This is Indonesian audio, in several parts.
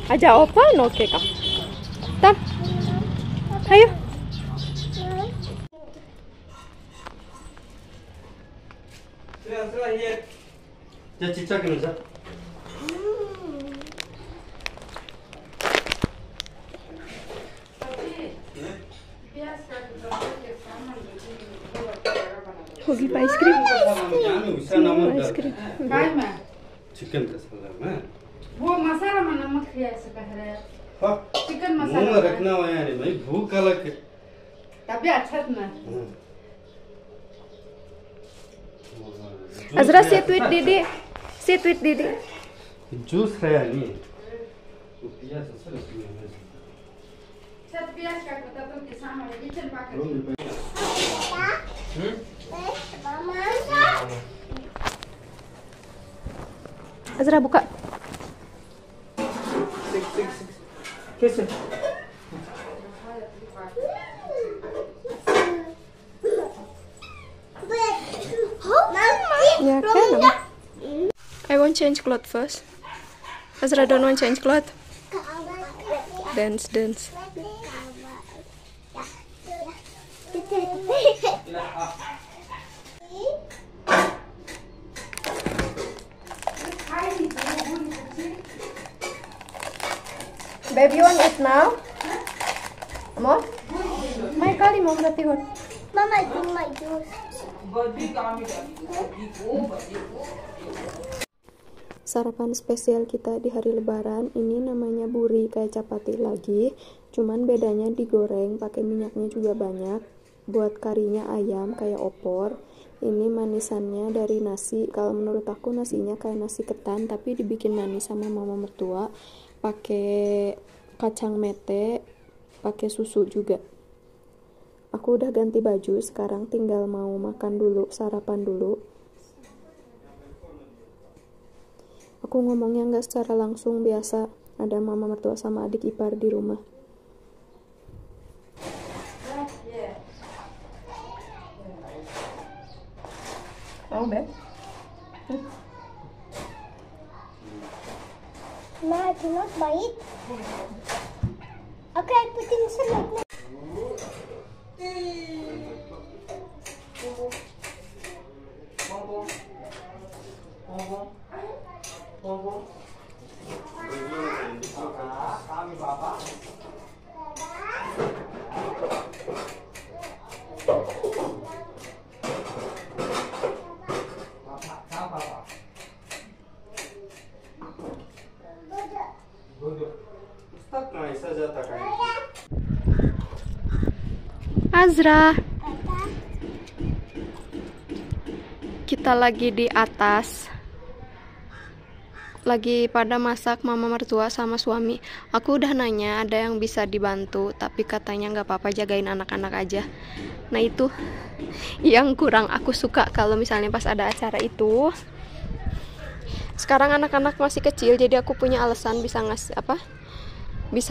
Aja opa no ke kam. Tam. Ayo. Ya cicak ini saja. होगी ice cream ice cream chicken का सलाद में वो मसाला में नमक दिया से पहले हाँ चिकन मुंह मसाला में रखना हुआ है नहीं भाई भूख अलग है तभी अच्छा ना Azra say tweet didi. Say tweet didi. Juice है नहीं वो पिया ससुर इसमें सब प्याज काटता तो किसान वाले किचन पाकर Azra buka. कैसे Ya kan? I want change clothes first. Azra don't want change clothes. Dance, dance. Baby, you want eat now? Mom? May kali mom berarti hot. Mama, do my juice. Sarapan spesial kita di hari lebaran ini namanya buri, kayak capati lagi, cuman bedanya digoreng pakai minyaknya juga banyak. Buat karinya ayam kayak opor. Ini manisannya dari nasi. Kalau menurut aku nasinya kayak nasi ketan tapi dibikin manis sama mama mertua, pakai kacang mete, pakai susu juga. Aku udah ganti baju, sekarang tinggal mau makan dulu, sarapan dulu. Aku ngomongnya nggak secara langsung, biasa ada mama mertua sama adik ipar di rumah. Oh, Beb? Ma, do not bite. Okay, I put inside like that. Azra, kita lagi di atas, lagi pada masak mama mertua sama suami. Aku udah nanya ada yang bisa dibantu, tapi katanya nggak apa-apa, jagain anak-anak aja. Nah itu yang kurang aku suka kalau misalnya pas ada acara itu. Sekarang anak-anak masih kecil, jadi aku punya alasan bisa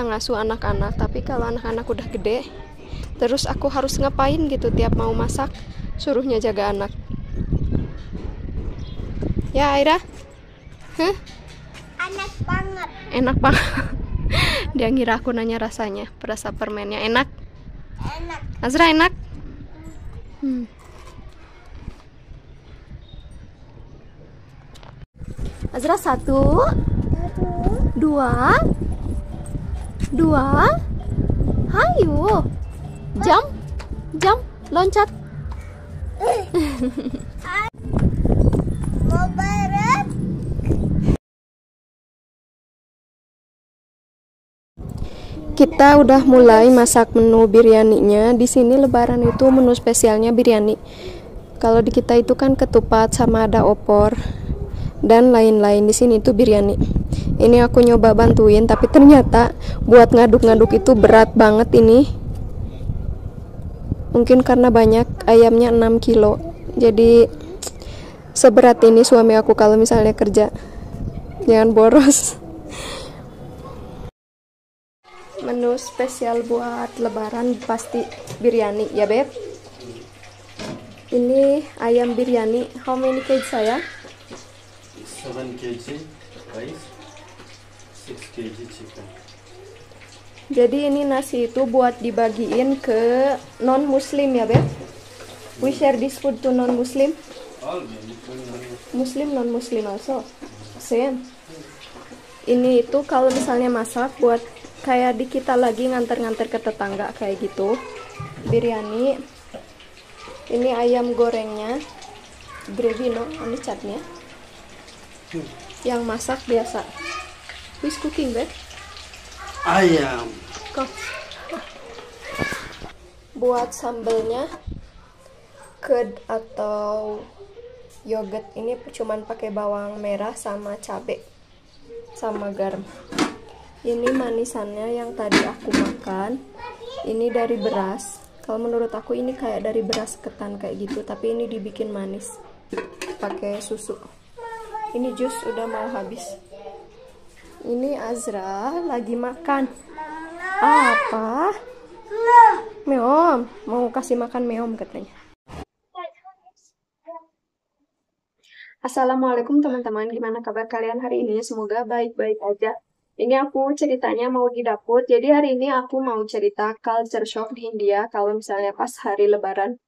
ngasuh anak-anak. Tapi kalau anak-anak udah gede, terus aku harus ngapain gitu tiap mau masak, suruhnya jaga anak. Ya Aira? Huh? Enak banget. Enak banget. Dia ngira aku nanya rasanya, perasa permennya enak. Enak. Azra enak? Azra 1, 2, 2, hayu, jump, loncat. Mau bareng? Kita udah mulai masak menu biryaninya. Di sini lebaran itu menu spesialnya biryani. Kalau di kita itu kan ketupat sama ada opor dan lain-lain. Di sini itu biryani. Ini aku nyoba bantuin, tapi ternyata buat ngaduk-ngaduk itu berat banget ini. Mungkin karena banyak, ayamnya 6 kilo. Jadi seberat ini suami aku kalau misalnya kerja. Jangan boros. Menu spesial buat lebaran pasti biryani, ya Beb? Ini ayam biryani. How many kg saya? 7 kg rice, 6 kg chicken. Jadi ini nasi itu buat dibagiin ke non muslim ya, Beb? We share this food to non muslim. All different. Muslim non muslim also. Same. Ini itu kalau misalnya masak buat kayak di kita lagi nganter-nganter ke tetangga kayak gitu. Biryani. Ini ayam gorengnya. Gravy no, ini catnya. Yang masak biasa. Who's cooking, Beb? Ayam. Kok. Buat sambelnya curd atau yogurt ini cuman pakai bawang merah sama cabai sama garam. Ini manisannya yang tadi aku makan. Ini dari beras. Kalau menurut aku ini kayak dari beras ketan kayak gitu, tapi ini dibikin manis pakai susu. Ini jus udah mau habis. Ini Azra lagi makan. Apa? Meom, mau kasih makan meom katanya. Assalamualaikum teman-teman, gimana kabar kalian hari ini? Semoga baik-baik aja. Ini aku ceritanya mau di dapur, jadi hari ini aku mau cerita culture shock di India kalau misalnya pas hari Lebaran.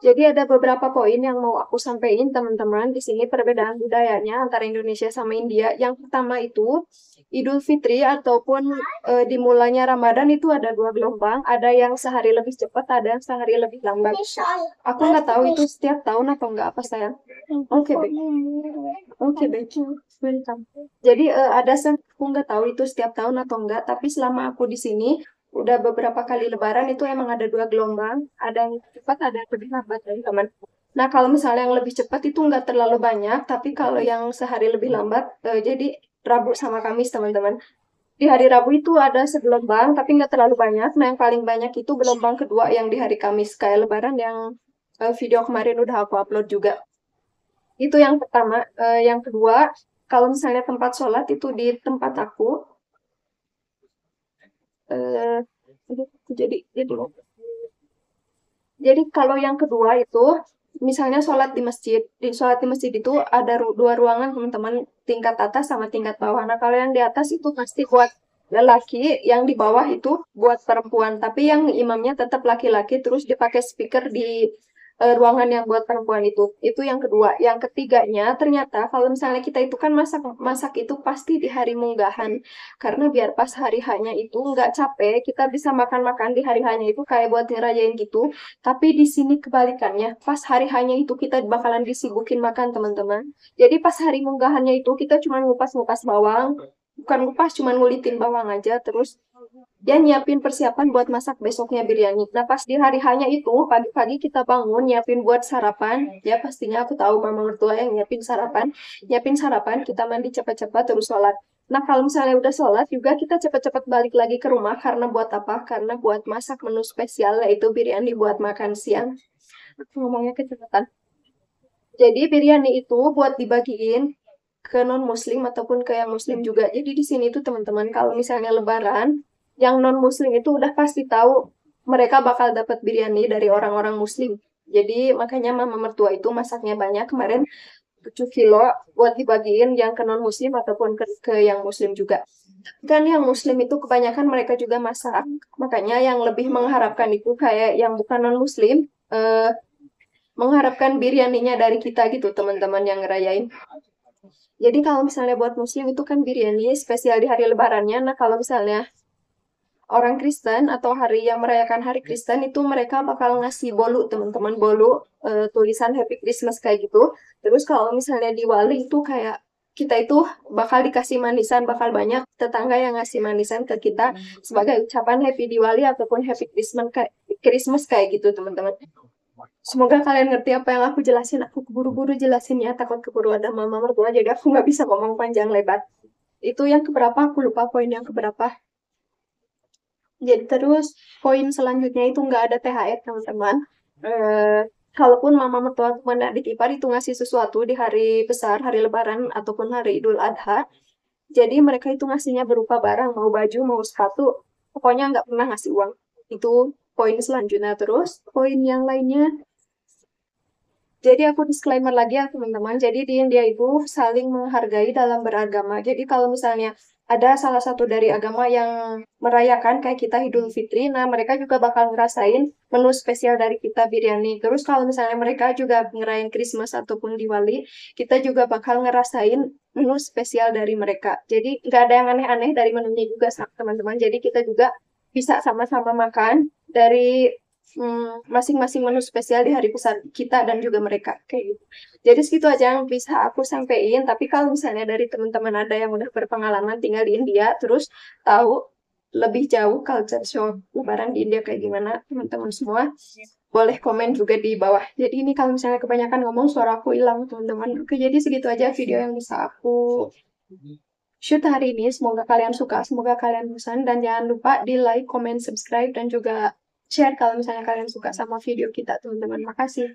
Jadi ada beberapa poin yang mau aku sampaikan teman-teman di sini perbedaan budayanya antara Indonesia sama India. Yang pertama itu Idul Fitri ataupun dimulainya Ramadan itu ada 2 gelombang, ada yang sehari lebih cepat, ada yang sehari lebih lambat. Aku nggak tahu itu setiap tahun atau nggak apa sayang. Oke, baik. Oke, baik. Welcome. Jadi aku nggak tahu itu setiap tahun atau enggak, tapi selama aku di sini udah beberapa kali Lebaran itu emang ada 2 gelombang, ada yang cepat, ada yang lebih lambat, teman-teman. Nah, kalau misalnya yang lebih cepat itu nggak terlalu banyak, tapi kalau yang sehari lebih lambat, jadi Rabu sama Kamis, teman-teman. Di hari Rabu itu ada segelombang, tapi nggak terlalu banyak. Nah, yang paling banyak itu gelombang kedua yang di hari Kamis, kayak Lebaran yang video kemarin udah aku upload juga. Itu yang pertama. Yang kedua, kalau misalnya tempat sholat itu di tempat aku, jadi kalau yang kedua itu misalnya sholat di masjid. Di sholat di masjid itu ada 2 ruangan teman-teman, tingkat atas sama tingkat bawah. Nah, kalau yang di atas itu pasti buat lelaki, yang di bawah itu buat perempuan, tapi yang imamnya tetap laki-laki, terus dipakai speaker di ruangan yang buat perempuan itu yang kedua. Yang ketiganya, ternyata kalau misalnya kita itu kan masak itu pasti di hari munggahan, karena biar pas hari hanya itu nggak capek, kita bisa makan-makan di hari hanya itu kayak buat ngerayain gitu. Tapi di sini kebalikannya, pas hari hanya itu kita bakalan disibukin makan teman-teman. Jadi pas hari munggahannya itu kita cuma ngupas-ngupas bawang, bukan ngupas, cuma ngulitin bawang aja, terus dia nyiapin persiapan buat masak besoknya biryani. Nah, pas di hari hanya itu, pagi-pagi kita bangun, nyiapin buat sarapan. Ya, pastinya aku tahu mama mertua yang nyiapin sarapan. Nyiapin sarapan, kita mandi cepat-cepat, terus sholat. Nah, kalau misalnya udah sholat, juga kita cepat-cepat balik lagi ke rumah. Karena buat apa? Karena buat masak menu spesial, yaitu biryani buat makan siang. Aku ngomongnya kecepatan. Jadi, biryani itu buat dibagiin ke non-muslim ataupun ke yang muslim juga. Jadi, di sini tuh teman-teman, kalau misalnya lebaran, yang non-muslim itu udah pasti tahu mereka bakal dapat biryani dari orang-orang muslim. Jadi makanya mama mertua itu masaknya banyak kemarin 7 kilo buat dibagiin yang ke non-muslim ataupun ke yang muslim juga. Kan yang muslim itu kebanyakan mereka juga masak. Makanya yang lebih mengharapkan itu kayak yang bukan non-muslim mengharapkan biryaninya dari kita gitu teman-teman yang ngerayain. Jadi kalau misalnya buat muslim itu kan biryani spesial di hari lebarannya. Nah, kalau misalnya orang Kristen atau hari yang merayakan hari Kristen itu mereka bakal ngasih bolu teman-teman, bolu tulisan Happy Christmas kayak gitu. Terus kalau misalnya Diwali itu kayak kita itu bakal dikasih manisan, bakal banyak tetangga yang ngasih manisan ke kita sebagai ucapan Happy Diwali ataupun Happy Christmas kayak gitu teman-teman. Semoga kalian ngerti apa yang aku jelasin. Aku keburu-buru jelasinnya, takut keburu ada mama mertua, jadi aku nggak bisa ngomong panjang lebar. Itu yang keberapa? Aku lupa poin yang keberapa. Jadi terus poin selanjutnya itu nggak ada THR teman-teman. Kalaupun mama mertua ataupun adik ipar itu ngasih sesuatu di hari besar, hari Lebaran ataupun hari Idul Adha, jadi mereka itu ngasihnya berupa barang, mau baju, mau sepatu, pokoknya nggak pernah ngasih uang. Itu poin selanjutnya. Terus poin yang lainnya, jadi aku disclaimer lagi ya teman-teman. Jadi di India itu saling menghargai dalam beragama. Jadi kalau misalnya ada salah satu dari agama yang merayakan kayak kita Idul Fitri. Nah, mereka juga bakal ngerasain menu spesial dari kita biryani. Terus kalau misalnya mereka juga ngerayain Christmas ataupun Diwali, kita juga bakal ngerasain menu spesial dari mereka. Jadi nggak ada yang aneh-aneh dari menunya juga, teman-teman. Jadi kita juga bisa sama-sama makan dari masing-masing menu spesial di hari besar kita dan juga mereka kayak gitu. Jadi segitu aja yang bisa aku sampaikan. Tapi kalau misalnya dari teman-teman ada yang udah berpengalaman tinggal di India, terus tahu lebih jauh culture shock Lebaran di India kayak gimana, teman-teman semua boleh komen juga di bawah. Jadi ini kalau misalnya kebanyakan ngomong suara aku hilang, teman-teman. Oke, jadi segitu aja video yang bisa aku shoot hari ini. Semoga kalian suka, semoga kalian bosan, dan jangan lupa di like, comment, subscribe, dan juga share kalau misalnya kalian suka sama video kita, teman-teman. Makasih.